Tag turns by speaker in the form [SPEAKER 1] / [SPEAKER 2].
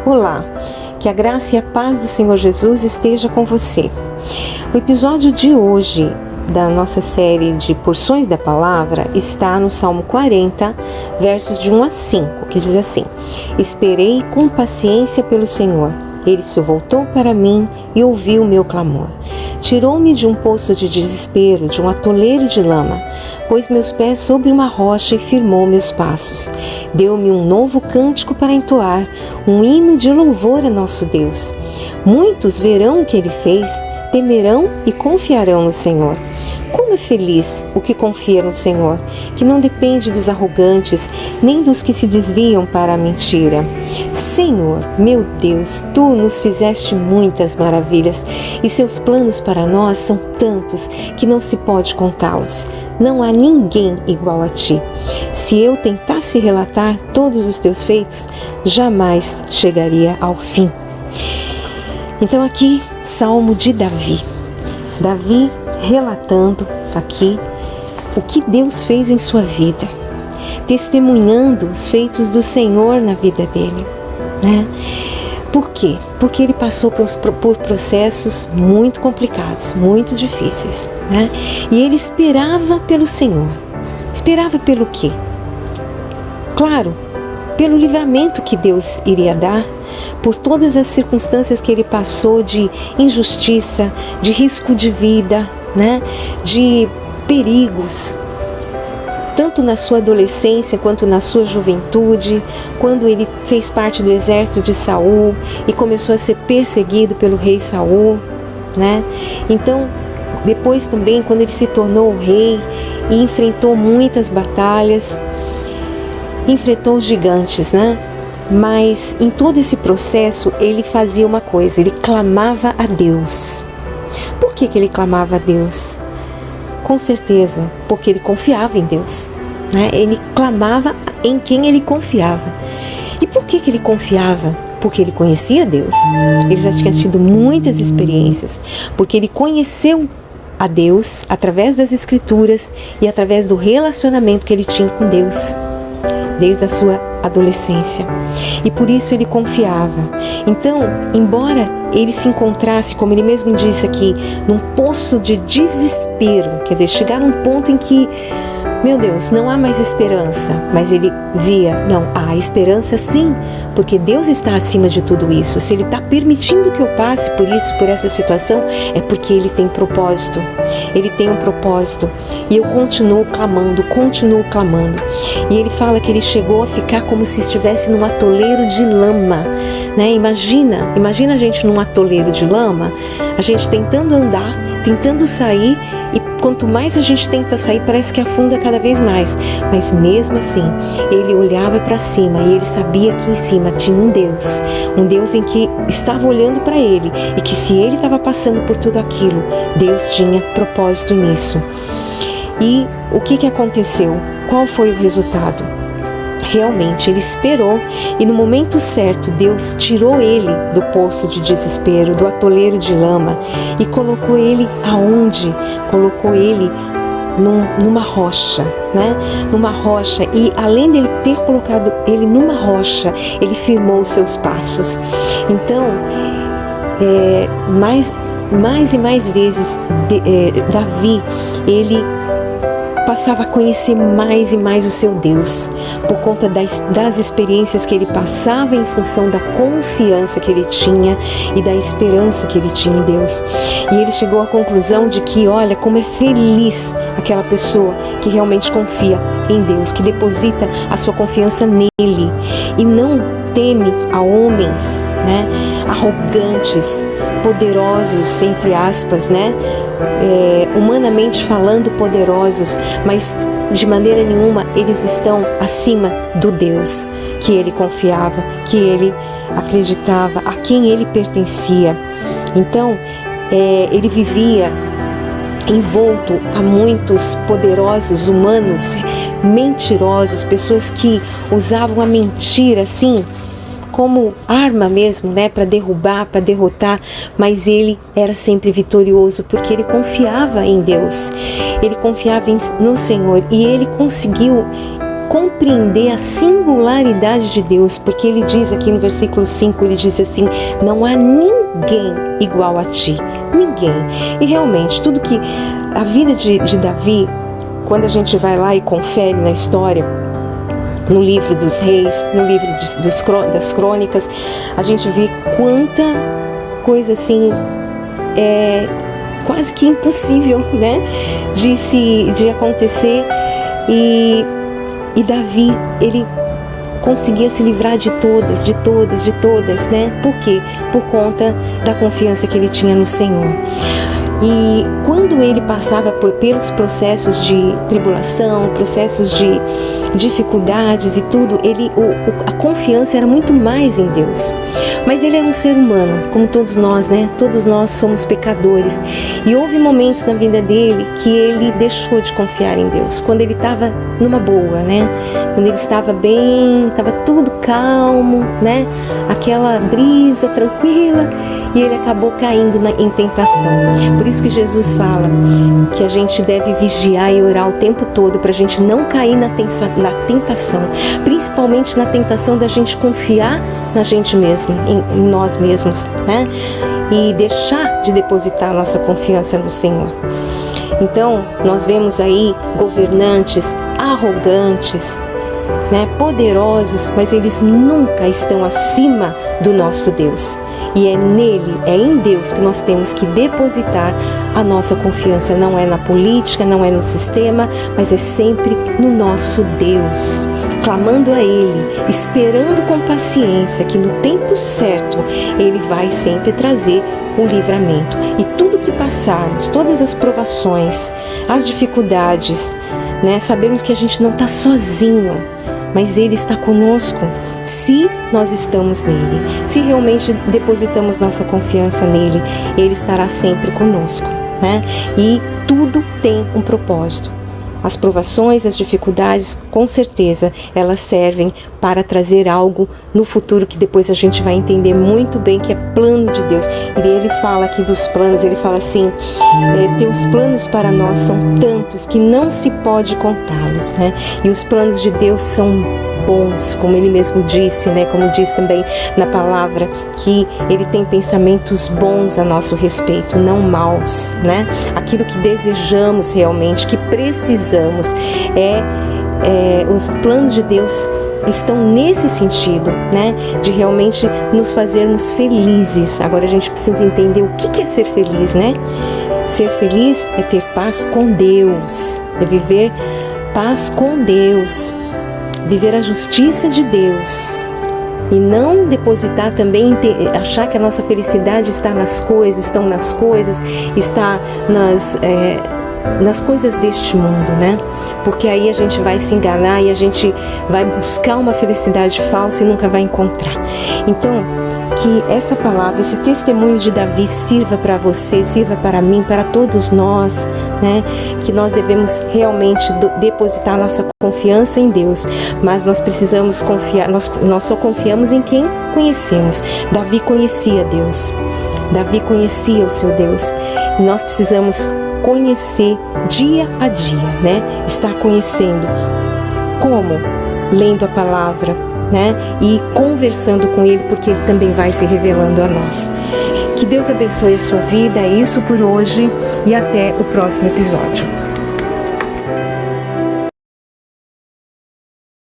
[SPEAKER 1] Olá, que a graça e a paz do Senhor Jesus esteja com você. O episódio de hoje da nossa série de porções da palavra está no Salmo 40, versos de 1 a 5, que diz assim: Esperei com paciência pelo Senhor. Ele se voltou para mim e ouviu o meu clamor. Tirou-me de um poço de desespero, de um atoleiro de lama, pôs meus pés sobre uma rocha e firmou meus passos. Deu-me um novo cântico para entoar, um hino de louvor a nosso Deus. Muitos verão o que ele fez, temerão e confiarão no Senhor. Como é feliz o que confia no Senhor, que não depende dos arrogantes, nem dos que se desviam para a mentira. Senhor, meu Deus, Tu nos fizeste muitas maravilhas, e seus planos para nós são tantos que não se pode contá-los. Não há ninguém igual a Ti. Se eu tentasse relatar todos os Teus feitos, jamais chegaria ao fim. Então aqui, Salmo de Davi. Davi relatando aqui o que Deus fez em sua vida, testemunhando os feitos do Senhor na vida dele, né? Por quê? Porque ele passou por processos muito complicados, muito difíceis, né? E ele esperava pelo Senhor. Esperava pelo quê? Claro, pelo livramento que Deus iria dar, por todas as circunstâncias que ele passou de injustiça, de risco de vida, né? De perigos, tanto na sua adolescência quanto na sua juventude, quando ele fez parte do exército de Saul e começou a ser perseguido pelo rei Saul, né? Então, depois também, quando ele se tornou rei e enfrentou muitas batalhas, enfrentou os gigantes, né? Mas em todo esse processo ele fazia uma coisa, ele clamava a Deus. Por que ele clamava a Deus? Com certeza, porque ele confiava em Deus, né? Ele clamava em quem ele confiava. E por que ele confiava? Porque ele conhecia Deus. Ele já tinha tido muitas experiências, porque ele conheceu a Deus através das Escrituras e através do relacionamento que ele tinha com Deus desde a sua adolescência, e por isso ele confiava. Então, embora ele se encontrasse, como ele mesmo disse aqui, num poço de desespero, quer dizer, chegar num ponto em que, meu Deus, não há mais esperança, mas ele via, não, há esperança sim, porque Deus está acima de tudo isso. Se Ele está permitindo que eu passe por isso, por essa situação, é porque Ele tem propósito, Ele tem um propósito, e eu continuo clamando, e ele fala que ele chegou a ficar como se estivesse num atoleiro de lama, né? Imagina a gente num atoleiro de lama, a gente tentando andar, tentando sair, e quanto mais a gente tenta sair, parece que afunda cada vez mais. Mas mesmo assim, ele olhava para cima e ele sabia que em cima tinha um Deus em que estava olhando para ele, e que se ele estava passando por tudo aquilo, Deus tinha propósito nisso. E o que aconteceu? Qual foi o resultado? Realmente ele esperou, e no momento certo Deus tirou ele do poço de desespero, do atoleiro de lama, e colocou ele aonde? Colocou ele numa rocha, né? Numa rocha, e além dele ter colocado ele numa rocha, ele firmou os seus passos. Então, mais e mais vezes Davi, ele passava a conhecer mais e mais o seu Deus, por conta das experiências que ele passava, em função da confiança que ele tinha e da esperança que ele tinha em Deus. E ele chegou à conclusão de que, olha, como é feliz aquela pessoa que realmente confia em Deus, que deposita a sua confiança nele e não teme a homens, né, arrogantes, poderosos, entre aspas, né, humanamente falando poderosos, mas de maneira nenhuma eles estão acima do Deus que ele confiava, que ele acreditava, a quem ele pertencia. Então, ele vivia envolto a muitos poderosos humanos mentirosos, pessoas que usavam a mentira assim como arma mesmo, né, para derrubar, para derrotar, mas ele era sempre vitorioso, porque ele confiava em Deus, ele confiava no Senhor, e ele conseguiu compreender a singularidade de Deus, porque ele diz aqui no versículo 5, ele diz assim: não há ninguém igual a ti, ninguém. E realmente, tudo que a vida de Davi, quando a gente vai lá e confere na história, no livro dos reis, no livro das crônicas, a gente vê quanta coisa assim quase que impossível, né, de acontecer. E Davi, ele conseguia se livrar de todas, né? Por quê? Por conta da confiança que ele tinha no Senhor. E quando ele passava pelos processos de tribulação, processos de dificuldades e tudo, a confiança era muito mais em Deus. Mas ele era um ser humano, como todos nós, né? Todos nós somos pecadores. E houve momentos na vida dele que ele deixou de confiar em Deus. Quando ele estava numa boa, né? Quando ele estava bem, estava tudo calmo, né? Aquela brisa tranquila, e ele acabou caindo em tentação. Por isso que Jesus fala que a gente deve vigiar e orar o tempo todo para a gente não cair na tentação, principalmente na tentação da gente confiar na gente mesmo, em nós mesmos, né? E deixar de depositar nossa confiança no Senhor. Então, nós vemos aí governantes arrogantes, né, poderosos, mas eles nunca estão acima do nosso Deus. E é nele, é em Deus que nós temos que depositar a nossa confiança. Não é na política, não é no sistema, mas é sempre no nosso Deus. Clamando a Ele, esperando com paciência que no tempo certo Ele vai sempre trazer o livramento. E tudo que passarmos, todas as provações, as dificuldades, né, sabemos que a gente não está sozinho, mas Ele está conosco, se nós estamos nele. Se realmente depositamos nossa confiança nele, Ele estará sempre conosco, né? E tudo tem um propósito. As provações, as dificuldades, com certeza, elas servem para trazer algo no futuro que depois a gente vai entender muito bem que é plano de Deus. E ele fala aqui dos planos, ele fala assim, teus planos para nós são tantos que não se pode contá-los, né? E os planos de Deus são bons, como ele mesmo disse, né? Como diz também na palavra, que ele tem pensamentos bons a nosso respeito, não maus, né? Aquilo que desejamos realmente, que precisamos, os planos de Deus estão nesse sentido, né? De realmente nos fazermos felizes. Agora a gente precisa entender o que é ser feliz, né? Ser feliz é ter paz com Deus, é viver paz com Deus, viver a justiça de Deus. E não depositar também, achar que a nossa felicidade está nas coisas, está nas coisas deste mundo, né? Porque aí a gente vai se enganar e a gente vai buscar uma felicidade falsa e nunca vai encontrar. Então, que essa palavra, esse testemunho de Davi sirva para você, sirva para mim, para todos nós, né? Que nós devemos realmente depositar nossa confiança em Deus, mas nós precisamos confiar, nós só confiamos em quem conhecemos. Davi conhecia Deus, Davi conhecia o seu Deus, e nós precisamos conhecer dia a dia, né? Estar conhecendo como? Lendo a palavra, né? E conversando com Ele, porque Ele também vai se revelando a nós. Que Deus abençoe a sua vida. É isso por hoje e até o próximo episódio.